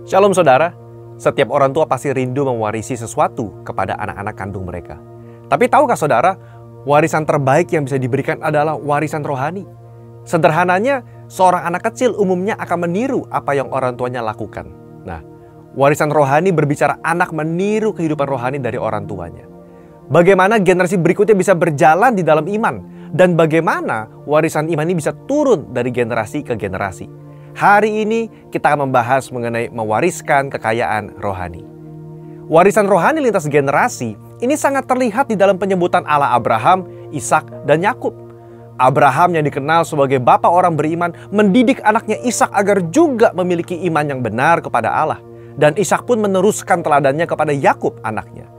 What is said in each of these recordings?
Shalom saudara, setiap orang tua pasti rindu mewarisi sesuatu kepada anak-anak kandung mereka. Tapi tahukah saudara, warisan terbaik yang bisa diberikan adalah warisan rohani. Sederhananya, seorang anak kecil umumnya akan meniru apa yang orang tuanya lakukan. Nah, warisan rohani berbicara anak meniru kehidupan rohani dari orang tuanya. Bagaimana generasi berikutnya bisa berjalan di dalam iman, dan bagaimana warisan iman ini bisa turun dari generasi ke generasi. Hari ini kita akan membahas mengenai mewariskan kekayaan rohani. Warisan rohani lintas generasi ini sangat terlihat di dalam penyebutan Allah Abraham, Ishak, dan Yakub. Abraham yang dikenal sebagai bapa orang beriman mendidik anaknya Ishak agar juga memiliki iman yang benar kepada Allah. Dan Ishak pun meneruskan teladannya kepada Yakub anaknya.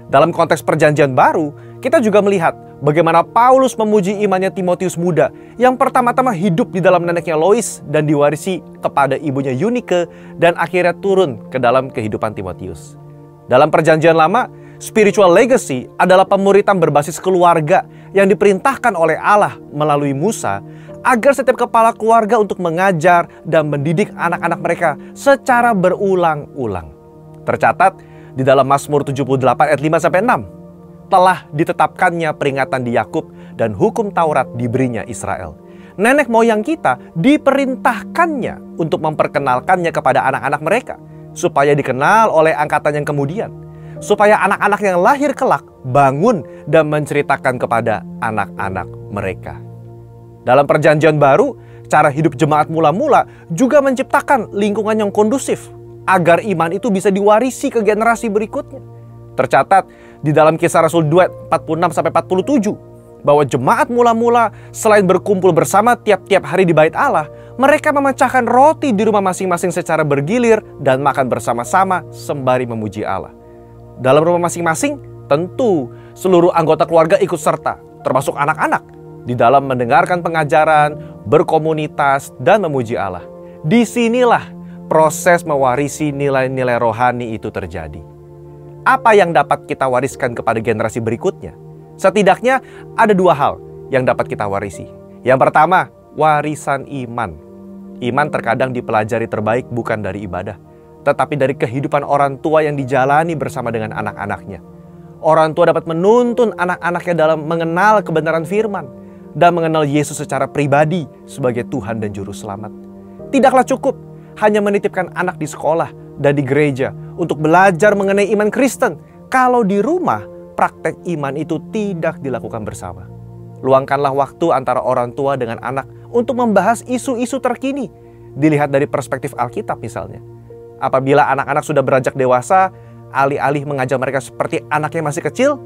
Dalam konteks perjanjian baru, kita juga melihat bagaimana Paulus memuji imannya Timotius muda yang pertama-tama hidup di dalam neneknya Lois dan diwarisi kepada ibunya Eunike dan akhirnya turun ke dalam kehidupan Timotius. Dalam perjanjian lama, spiritual legacy adalah pemuritan berbasis keluarga yang diperintahkan oleh Allah melalui Musa agar setiap kepala keluarga untuk mengajar dan mendidik anak-anak mereka secara berulang-ulang. Tercatat di dalam Mazmur 78 ayat 5-6, telah ditetapkannya peringatan di Yakub dan hukum Taurat diberinya Israel. Nenek moyang kita diperintahkannya untuk memperkenalkannya kepada anak-anak mereka, supaya dikenal oleh angkatan yang kemudian, supaya anak-anak yang lahir kelak bangun dan menceritakan kepada anak-anak mereka. Dalam perjanjian baru, cara hidup jemaat mula-mula juga menciptakan lingkungan yang kondusif agar iman itu bisa diwarisi ke generasi berikutnya. Tercatat di dalam Kisah Rasul 2 46-47 bahwa jemaat mula-mula selain berkumpul bersama tiap-tiap hari di bait Allah, mereka memecahkan roti di rumah masing-masing secara bergilir dan makan bersama-sama sembari memuji Allah. Dalam rumah masing-masing, tentu seluruh anggota keluarga ikut serta, termasuk anak-anak, di dalam mendengarkan pengajaran, berkomunitas, dan memuji Allah. Disinilah proses mewarisi nilai-nilai rohani itu terjadi. Apa yang dapat kita wariskan kepada generasi berikutnya? Setidaknya ada dua hal yang dapat kita warisi. Yang pertama, warisan iman. Iman terkadang dipelajari terbaik bukan dari ibadah, tetapi dari kehidupan orang tua yang dijalani bersama dengan anak-anaknya. Orang tua dapat menuntun anak-anaknya dalam mengenal kebenaran firman dan mengenal Yesus secara pribadi sebagai Tuhan dan Juru Selamat. Tidaklah cukup hanya menitipkan anak di sekolah dan di gereja untuk belajar mengenai iman Kristen kalau di rumah praktek iman itu tidak dilakukan bersama. Luangkanlah waktu antara orang tua dengan anak untuk membahas isu-isu terkini, dilihat dari perspektif Alkitab misalnya. Apabila anak-anak sudah beranjak dewasa, alih-alih mengajar mereka seperti anak yang masih kecil,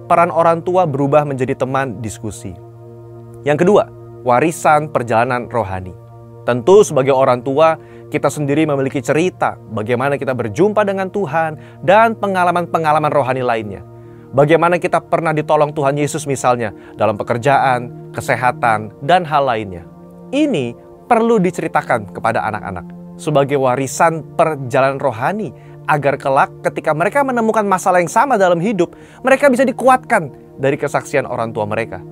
peran orang tua berubah menjadi teman diskusi. Yang kedua, warisan perjalanan rohani. Tentu sebagai orang tua, kita sendiri memiliki cerita bagaimana kita berjumpa dengan Tuhan dan pengalaman-pengalaman rohani lainnya. Bagaimana kita pernah ditolong Tuhan Yesus misalnya dalam pekerjaan, kesehatan, dan hal lainnya. Ini perlu diceritakan kepada anak-anak sebagai warisan perjalanan rohani agar kelak ketika mereka menemukan masalah yang sama dalam hidup, mereka bisa dikuatkan dari kesaksian orang tua mereka.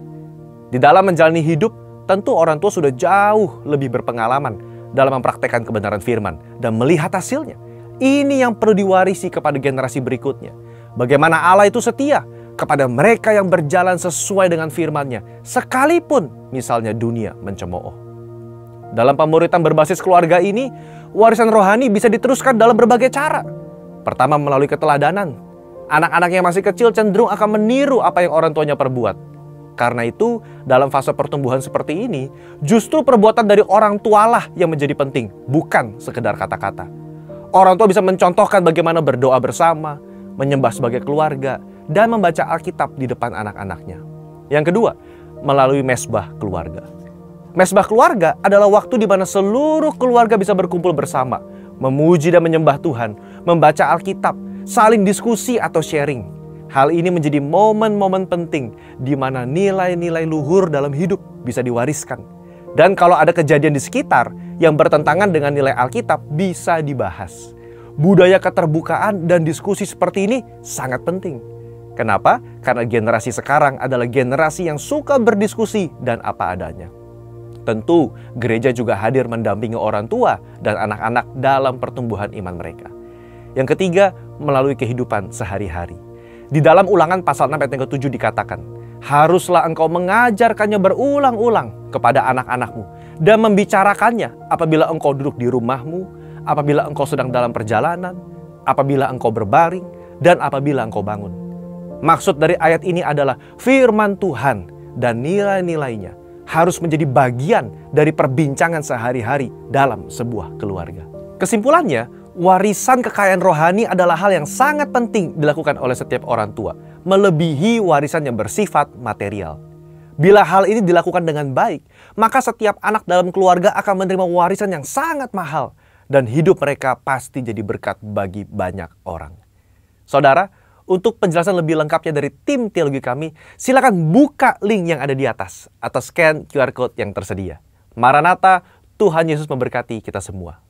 Di dalam menjalani hidup, tentu orang tua sudah jauh lebih berpengalaman dalam mempraktekkan kebenaran firman dan melihat hasilnya. Ini yang perlu diwarisi kepada generasi berikutnya. Bagaimana Allah itu setia kepada mereka yang berjalan sesuai dengan firman-Nya, sekalipun misalnya dunia mencemooh. Dalam pemuritan berbasis keluarga ini, warisan rohani bisa diteruskan dalam berbagai cara. Pertama, melalui keteladanan. Anak-anak yang masih kecil cenderung akan meniru apa yang orang tuanya perbuat. Karena itu, dalam fase pertumbuhan seperti ini, justru perbuatan dari orang tualah yang menjadi penting, bukan sekedar kata-kata. Orang tua bisa mencontohkan bagaimana berdoa bersama, menyembah sebagai keluarga, dan membaca Alkitab di depan anak-anaknya. Yang kedua, melalui mesbah keluarga. Mesbah keluarga adalah waktu di mana seluruh keluarga bisa berkumpul bersama, memuji dan menyembah Tuhan, membaca Alkitab, saling diskusi atau sharing. Hal ini menjadi momen-momen penting di mana nilai-nilai luhur dalam hidup bisa diwariskan. Dan kalau ada kejadian di sekitar yang bertentangan dengan nilai Alkitab bisa dibahas. Budaya keterbukaan dan diskusi seperti ini sangat penting. Kenapa? Karena generasi sekarang adalah generasi yang suka berdiskusi dan apa adanya. Tentu, gereja juga hadir mendampingi orang tua dan anak-anak dalam pertumbuhan iman mereka. Yang ketiga, melalui kehidupan sehari-hari. Di dalam Ulangan pasal 6 ayat yang ke-7 dikatakan, haruslah engkau mengajarkannya berulang-ulang kepada anak-anakmu dan membicarakannya apabila engkau duduk di rumahmu, apabila engkau sedang dalam perjalanan, apabila engkau berbaring, dan apabila engkau bangun. Maksud dari ayat ini adalah firman Tuhan dan nilai-nilainya harus menjadi bagian dari perbincangan sehari-hari dalam sebuah keluarga. Kesimpulannya, warisan kekayaan rohani adalah hal yang sangat penting dilakukan oleh setiap orang tua, melebihi warisan yang bersifat material. Bila hal ini dilakukan dengan baik, maka setiap anak dalam keluarga akan menerima warisan yang sangat mahal, dan hidup mereka pasti jadi berkat bagi banyak orang. Saudara, untuk penjelasan lebih lengkapnya dari tim teologi kami, silakan buka link yang ada di atas atau scan QR Code yang tersedia. Maranatha, Tuhan Yesus memberkati kita semua.